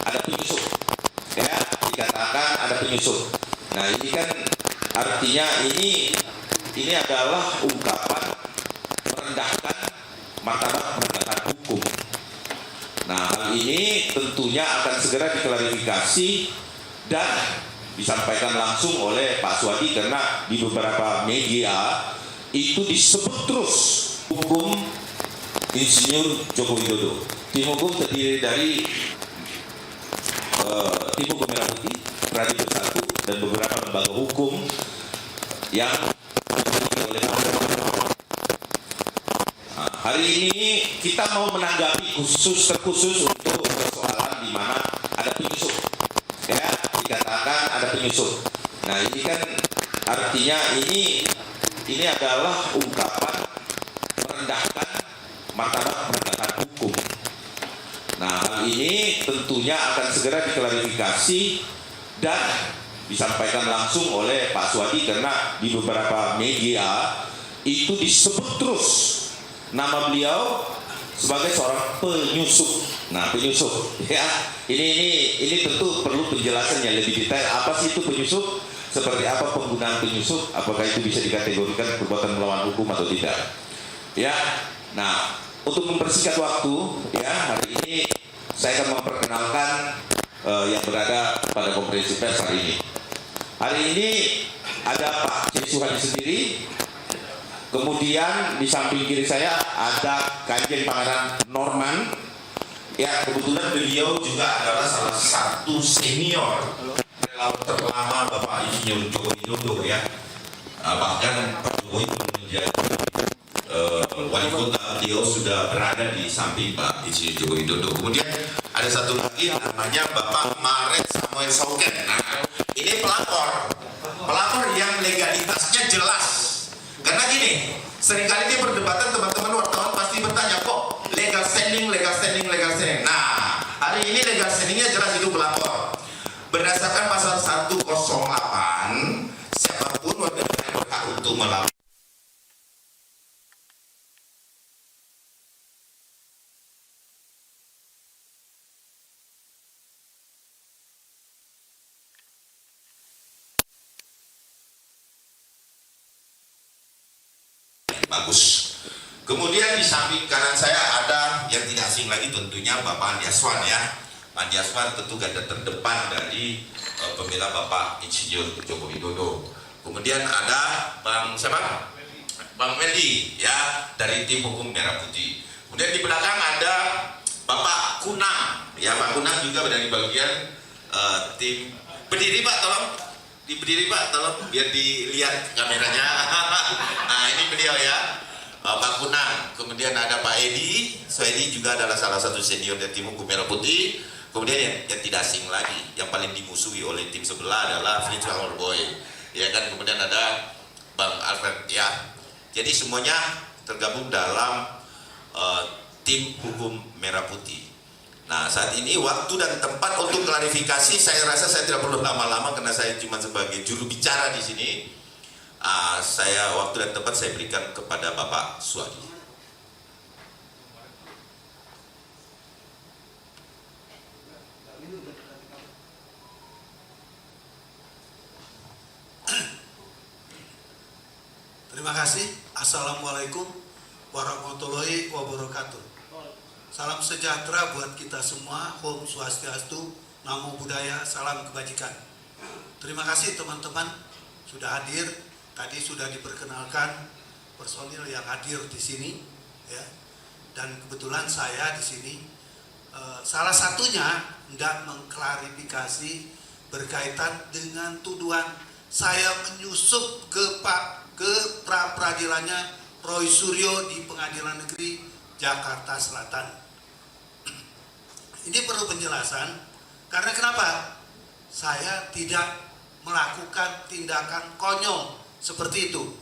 ada penyusup. Ya, dikatakan ada penyusup. Nah, ini kan artinya ini adalah ungkapan merendahkan martabat penegakan hukum. Nah, hal ini tentunya akan segera diklarifikasi dan disampaikan langsung oleh Pak Suwadi, karena di beberapa media itu disebut terus hukum Insinyur Joko Widodo. Tim hukum terdiri dari tim hukum Merah Putih, Pradi Bersatu, dan beberapa lembaga hukum yang dimiliki oleh masyarakat. Nah, hari ini kita mau menanggapi terkhusus untuk persoalan di mana ada penyusup. Ya, dikatakan ada penyusup. Nah, ini kan artinya ini adalah ungkapan merendahkan martabat penegakan hukum. Nah, hal ini tentunya akan segera diklarifikasi dan disampaikan langsung oleh Pak Suwadi, karena di beberapa media itu disebut terus nama beliau sebagai seorang penyusup. Nah, penyusup, ya, ini tentu perlu penjelasan yang lebih detail. Apa sih itu penyusup? Seperti apa penggunaan penyusup? Apakah itu bisa dikategorikan perbuatan melawan hukum atau tidak? Ya, nah, untuk mempersingkat waktu, ya, hari ini saya akan memperkenalkan yang berada pada konferensi pers hari ini. Hari ini ada Pak C. Suhadi sendiri. Kemudian di samping kiri saya ada Kanjeng Pangeran Norman. Ya, kebetulan beliau juga adalah salah satu senior relawan terlama Bapak Insinyur Joko Widodo, ya. Bahkan Pak Jokowi menjadi wali kota, beliau sudah berada di samping Pak Insinyur Joko Widodo. Kemudian ada satu lagi namanya Bapak Maret Samuel Sauken. Nah, ini pelapor yang legalitasnya jelas. Karena gini, seringkali di perdebatan teman-teman wartawan pasti bertanya, kok legal standing. Nah, hari ini legal standingnya jelas, itu pelapor. Berdasarkan pasal 108, siapapun warga negara berhak untuk melapor. Bagus. Kemudian di samping kanan saya ada yang tidak asing lagi tentunya Bapak Andi Aswan, ya. Pak Andi Aswan tentu garda terdepan dari pembela Bapak Insinyur Joko Widodo. Kemudian ada Bang siapa? Bang Meldi, ya, dari tim hukum Merah Putih. Kemudian di belakang ada Bapak Kunang, ya, Pak Kunang juga dari bagian tim. Berdiri Pak, tolong. Berdiri Pak, tolong biar dilihat kameranya. Nah, ini beliau, ya, Pak Kunang. Kemudian ada Pak Edi. Edi juga adalah salah satu senior dari tim hukum Merah Putih. Kemudian yang tidak asing lagi, yang paling dimusuhi oleh tim sebelah adalah Fritz Boy, ya kan. Kemudian ada Bang Alfred, ya. Jadi semuanya tergabung dalam tim hukum Merah Putih. Nah, saat ini waktu dan tempat untuk klarifikasi, saya rasa saya tidak perlu lama-lama karena saya cuma sebagai juru bicara di sini. Waktu dan tempat saya berikan kepada Bapak Suwadi. Terima kasih. Assalamualaikum warahmatullahi wabarakatuh. Salam sejahtera buat kita semua. Om Swastiastu, Namo Buddhaya, salam kebajikan. Terima kasih teman-teman sudah hadir. Tadi sudah diperkenalkan personil yang hadir di sini, ya. Dan kebetulan saya di sini salah satunya hendak mengklarifikasi berkaitan dengan tuduhan saya menyusup ke pra-peradilannya Roy Suryo di Pengadilan Negeri Jakarta Selatan. Ini perlu penjelasan, karena kenapa? Saya tidak melakukan tindakan konyol seperti itu.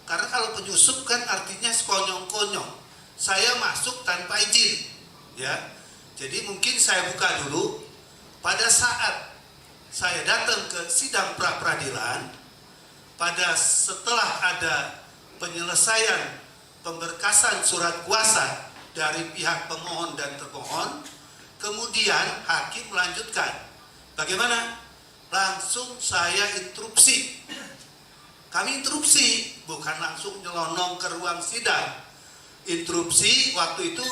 Karena kalau penyusup kan artinya sekonyong-konyong. Saya masuk tanpa izin, ya. Jadi mungkin saya buka dulu. Pada saat saya datang ke sidang pra-peradilan, setelah ada penyelesaian pemberkasan surat kuasa dari pihak pemohon dan termohon, Kemudian hakim melanjutkan. Bagaimana? Langsung saya interupsi. Kami interupsi, bukan langsung nyelonong ke ruang sidang. Interupsi waktu itu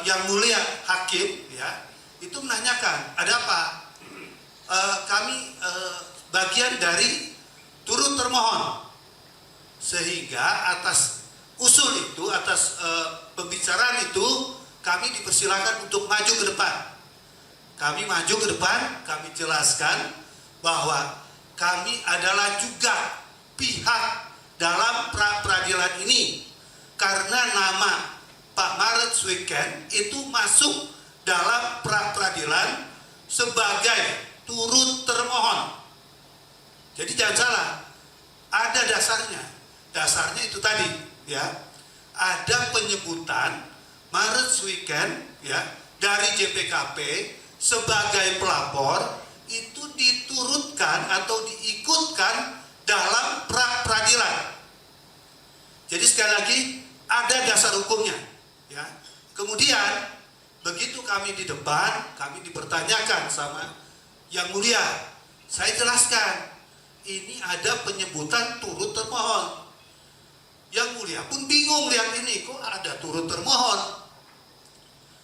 yang mulia hakim ya itu menanyakan ada apa. Kami bagian dari turut termohon, sehingga atas usul itu, atas pembicaraan itu kami dipersilakan untuk maju ke depan. Kami maju ke depan, kami jelaskan bahwa kami adalah juga pihak dalam pra-peradilan ini karena nama Pak Maret Swiken itu masuk dalam pra-peradilan sebagai turut termohon. Jadi jangan salah, ada dasarnya. Dasarnya itu tadi, ya. Ada penyebutan Maret Swiken ya dari JPKP sebagai pelapor itu diturutkan atau diikutkan dalam pra-peradilan. Jadi sekali lagi ada dasar hukumnya, ya. Kemudian begitu kami di depan, kami dipertanyakan sama yang mulia. Saya jelaskan, ini ada penyebutan turut termohon. Yang mulia pun bingung lihat ini, kok ada turut termohon.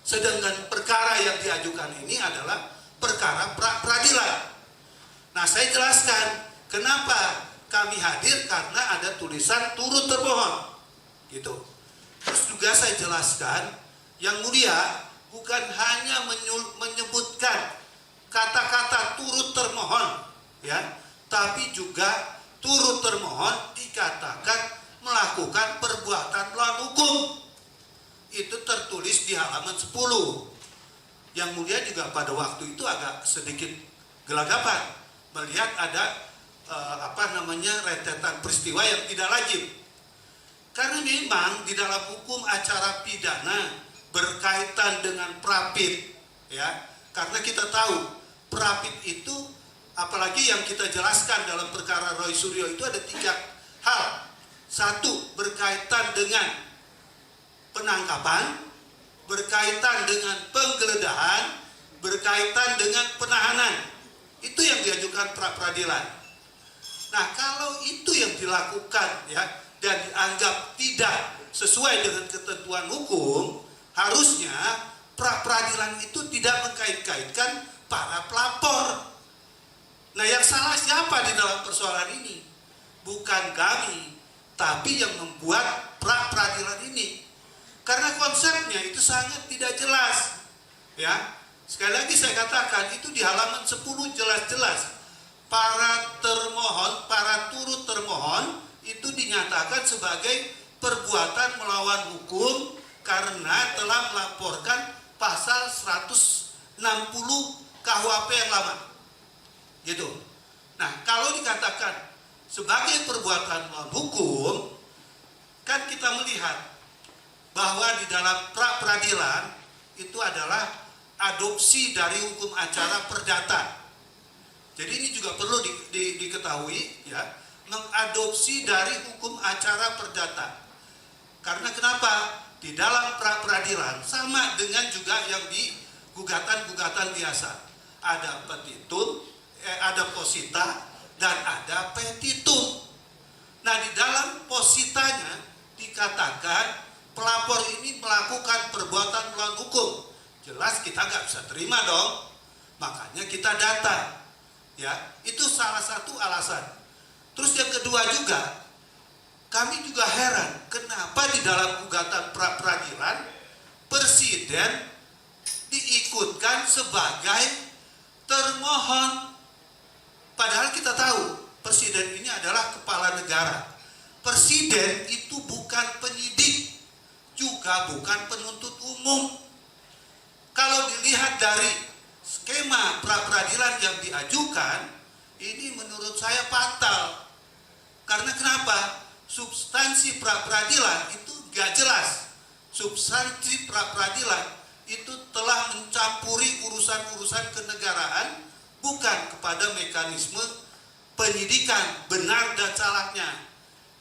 Sedangkan perkara yang diajukan ini adalah perkara pra-peradilan. Nah, saya jelaskan kenapa kami hadir, karena ada tulisan turut termohon. Gitu. Terus juga saya jelaskan, yang mulia bukan hanya menyebutkan kata-kata turut termohon, ya, tapi juga turut termohon dikatakan melakukan perbuatan melawan hukum. Itu tertulis di halaman 10. Yang mulia juga pada waktu itu agak sedikit gelagapan melihat ada rentetan peristiwa yang tidak lazim. Karena memang di dalam hukum acara pidana berkaitan dengan prapit, ya. Karena kita tahu prapit itu, apalagi yang kita jelaskan dalam perkara Roy Suryo itu ada 3 hal. 1, berkaitan dengan penangkapan, berkaitan dengan penggeledahan, berkaitan dengan penahanan. Itu yang diajukan pra-peradilan. Nah, kalau itu yang dilakukan, ya, dan dianggap tidak sesuai dengan ketentuan hukum, harusnya pra-peradilan itu tidak mengkait-kaitkan para pelapor. Nah, yang salah siapa di dalam persoalan ini? Bukan kami, tapi yang membuat pra-peradilan ini. Karena konsepnya itu sangat tidak jelas. Ya, sekali lagi saya katakan, itu di halaman 10 jelas-jelas. Para termohon, para turut termohon itu dinyatakan sebagai perbuatan melawan hukum karena telah melaporkan pasal 160 KUHP yang lama. Gitu. Nah, kalau dikatakan sebagai perbuatan melawan hukum, kan kita melihat bahwa di dalam pra-peradilan itu adalah adopsi dari hukum acara perdata. Jadi ini juga perlu diketahui, ya, mengadopsi dari hukum acara perdata. Karena kenapa? Di dalam pra-peradilan sama dengan juga yang di gugatan-gugatan biasa. Ada petitum, ada posita, dan ada petitum. Nah, di dalam positanya dikatakan pelapor ini melakukan perbuatan melawan hukum. Jelas kita nggak bisa terima dong. Makanya kita data. Ya, itu salah satu alasan. Terus yang kedua juga, kami juga heran kenapa di dalam gugatan pra-peradilan presiden diikutkan sebagai termohon. Padahal kita tahu presiden ini adalah kepala negara. Presiden itu bukan penyidik, juga bukan penuntut umum. Kalau dilihat dari skema pra-peradilan yang diajukan, ini menurut saya fatal. Karena kenapa? Substansi pra-peradilan itu gak jelas. Substansi pra-peradilan itu telah mencampuri urusan-urusan kenegaraan, bukan kepada mekanisme penyidikan benar dan salahnya.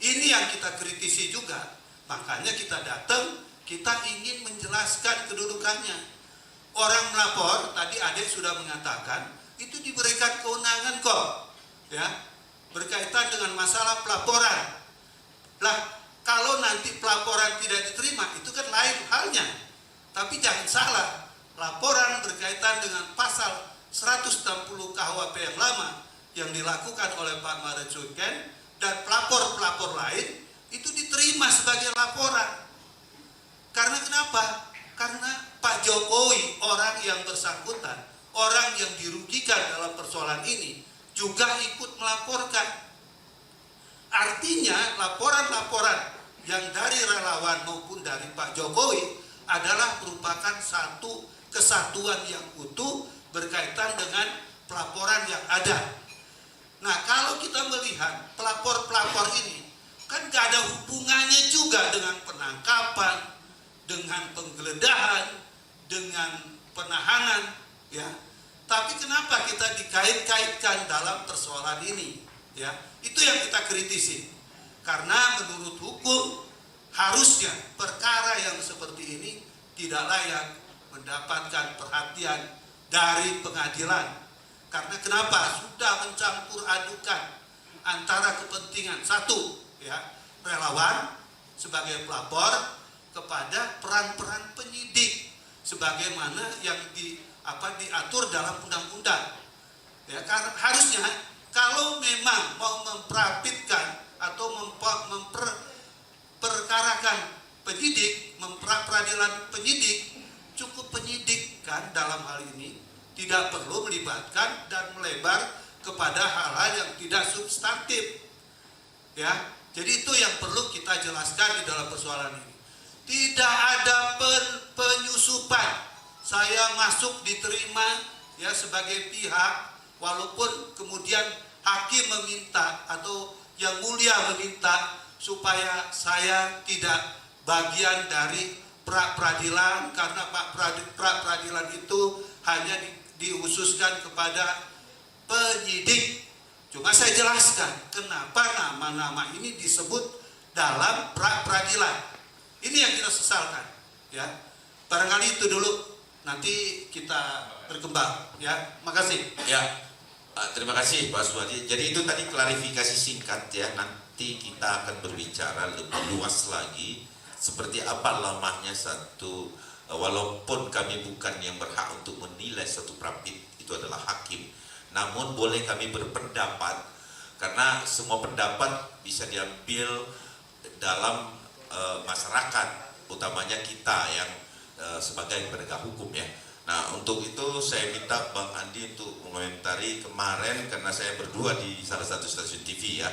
Ini yang kita kritisi juga. Makanya kita datang, kita ingin menjelaskan kedudukannya. orang melapor, tadi adik sudah mengatakan, itu diberikan kewenangan kok, ya, berkaitan dengan masalah pelaporan. Lah, kalau nanti pelaporan tidak diterima, itu kan lain halnya. Tapi jangan salah, laporan berkaitan dengan pasal 160 KUHP yang lama yang dilakukan oleh Pak Marzuken dan pelapor-pelapor lain itu diterima sebagai laporan. Karena kenapa? Karena Pak Jokowi, orang yang bersangkutan, orang yang dirugikan dalam persoalan ini, juga ikut melaporkan. Artinya laporan-laporan yang dari relawan maupun dari Pak Jokowi adalah merupakan satu kesatuan yang utuh berkaitan dengan pelaporan yang ada. Nah, kalau kita melihat pelapor-pelapor ini, kan gak ada hubungannya juga dengan penangkapan, dengan penggeledahan, dengan penahanan, ya. Tapi kenapa kita dikait-kaitkan dalam persoalan ini, ya? Itu yang kita kritisi. Karena menurut hukum harusnya perkara yang seperti ini tidak layak mendapatkan perhatian dari pengadilan. Karena kenapa? Sudah mencampur adukan antara kepentingan satu, ya, relawan sebagai pelapor kepada peran-peran penyidik sebagaimana yang diatur dalam undang-undang. Ya, karena harusnya kalau memang mau memprapitkan atau memperkarakan penyidik, memperadilan penyidik, cukup penyidik kan dalam hal ini, tidak perlu melibatkan dan melebar kepada hal-hal yang tidak substantif. Ya, jadi itu yang perlu kita jelaskan di dalam persoalan ini. Tidak ada penyusupan. Saya masuk diterima, ya, sebagai pihak, walaupun kemudian hakim meminta atau yang mulia meminta supaya saya tidak bagian dari pra-peradilan, karena pra-peradilan itu hanya dihususkan kepada penyidik. Cuma saya jelaskan kenapa nama-nama ini disebut dalam pra-peradilan. Ini yang kita sesalkan, ya. Barangkali itu dulu, nanti kita berkembang, ya. Makasih. Ya, terima kasih Pak Suwadi. Jadi itu tadi klarifikasi singkat, ya. Nanti kita akan berbicara lebih luas lagi seperti apa lamanya satu, walaupun kami bukan yang berhak untuk menilai satu prapit, itu adalah hakim. Namun boleh kami berpendapat, karena semua pendapat bisa diambil dalam masyarakat, utamanya kita yang sebagai penegak hukum, ya. Nah, untuk itu saya minta Bang Andi untuk mengomentari kemarin, karena saya berdua di salah satu stasiun TV, ya.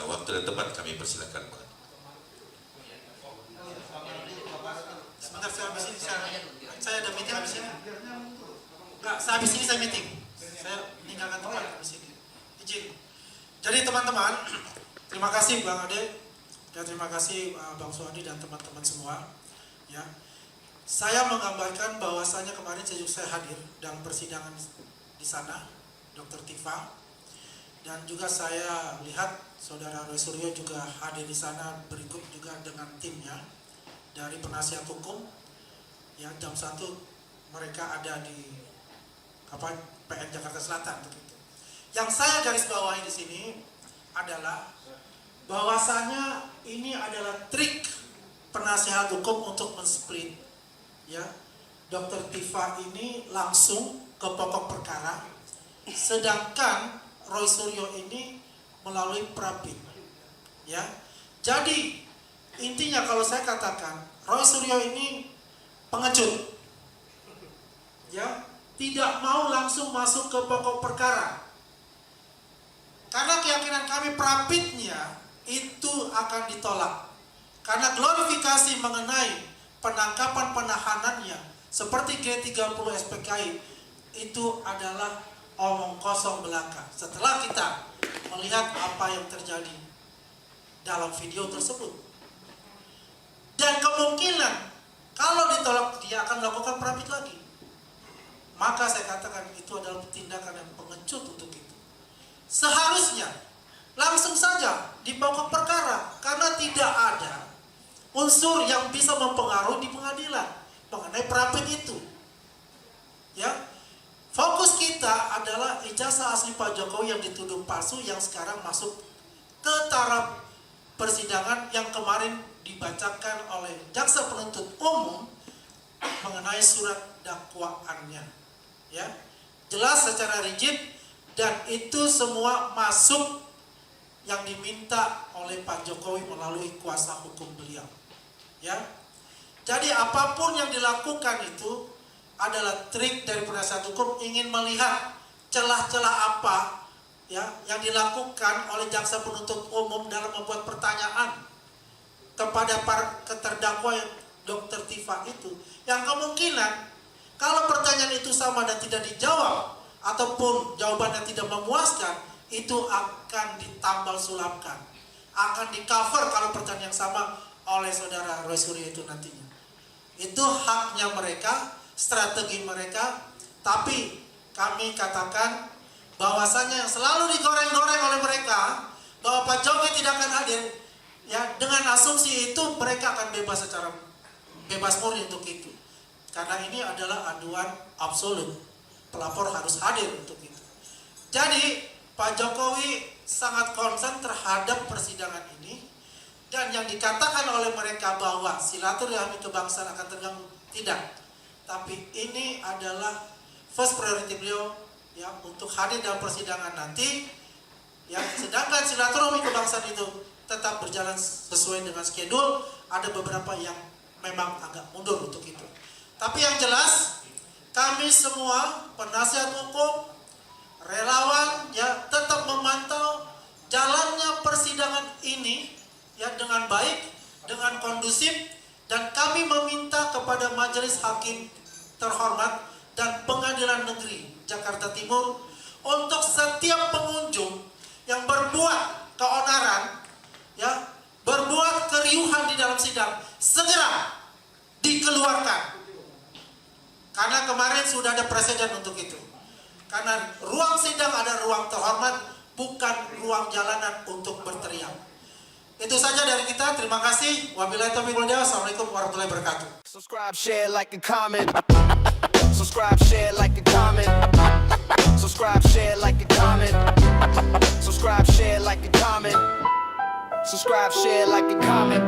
Waktu dan tempat kami persilakan, Bang. Sebentar, saya habis ini, saya ada meeting habis ini. Enggak, habis ini saya meeting. Saya meninggalkan tempat habis ini. Izin. Jadi teman-teman, terima kasih Bang Ade, dan terima kasih Bang Suwadi dan teman-teman semua. Ya, saya menggambarkan bahwasanya kemarin saya hadir dalam persidangan di sana, Dr. Tifa, dan juga saya lihat Saudara Roy Suryo juga hadir di sana, berikut juga dengan timnya dari penasihat hukum. Ya, jam 1 mereka ada di PN Jakarta Selatan begitu. Yang saya garis bawahi di sini adalah bahwasanya ini adalah trik penasihat hukum untuk men-split, ya. Dr. Tifa ini langsung ke pokok perkara, sedangkan Roy Suryo ini melalui prapit, ya. Jadi intinya kalau saya katakan Roy Suryo ini pengecut, ya, tidak mau langsung masuk ke pokok perkara, karena keyakinan kami prapitnya itu akan ditolak, karena glorifikasi mengenai penangkapan penahanannya seperti G30 SPKI itu adalah omong kosong belaka. Setelah kita melihat apa yang terjadi dalam video tersebut, dan kemungkinan kalau ditolak dia akan melakukan prapit lagi, maka saya katakan itu adalah tindakan yang pengecut untuk itu. Seharusnya langsung saja di pokok perkara, karena tidak ada unsur yang bisa mempengaruhi di pengadilan mengenai prapit itu. Ya, fokus kita adalah ijazah asli Pak Jokowi yang dituduh palsu yang sekarang masuk ke taraf persidangan yang kemarin dibacakan oleh jaksa penuntut umum mengenai surat dakwaannya. Ya, jelas secara rigid dan itu semua masuk yang diminta oleh Pak Jokowi melalui kuasa hukum beliau. Ya, jadi apapun yang dilakukan itu adalah trik dari penasihat hukum ingin melihat celah-celah apa ya yang dilakukan oleh jaksa penuntut umum dalam membuat pertanyaan kepada para terdakwa Dr. Tifa itu, yang kemungkinan kalau pertanyaan itu sama dan tidak dijawab ataupun jawabannya tidak memuaskan, itu akan ditambal sulapkan, akan di cover kalau pertanyaan yang sama oleh saudara Roy Suryo itu nantinya. Itu haknya mereka, strategi mereka, tapi kami katakan bahwasanya yang selalu digoreng-goreng oleh mereka bahwa Pak Jokowi tidak akan hadir, ya dengan asumsi itu mereka akan bebas secara bebas murni untuk itu, karena ini adalah aduan absolut, pelapor harus hadir untuk itu. Jadi Pak Jokowi sangat concern terhadap persidangan ini, dan yang dikatakan oleh mereka bahwa silaturahmi kebangsaan akan terganggu, tidak. Tapi ini adalah first priority beliau ya untuk hadir dalam persidangan nanti. Ya, sedangkan silaturahmi kebangsaan itu tetap berjalan sesuai dengan schedule. Ada beberapa yang memang agak mundur untuk itu. Tapi yang jelas kami semua penasihat hukum, relawan ya tetap memantau jalannya persidangan ini ya dengan baik, dengan kondusif, dan kami meminta kepada Majelis Hakim terhormat dan Pengadilan Negeri Jakarta Timur untuk setiap pengunjung yang berbuat keonaran ya, berbuat keriuhan di dalam sidang segera dikeluarkan. Karena kemarin sudah ada presiden untuk itu. Karena ruang sidang ada ruang terhormat, bukan ruang jalanan untuk berteriak. Itu saja dari kita. Terima kasih. Wabillahi taufiq wal hidayah. Assalamualaikum warahmatullahi wabarakatuh. Subscribe, share, like, and comment. Subscribe, share, like, and comment. Subscribe, share, like, and comment. Subscribe, share, like, and comment. Subscribe, share, like, and comment.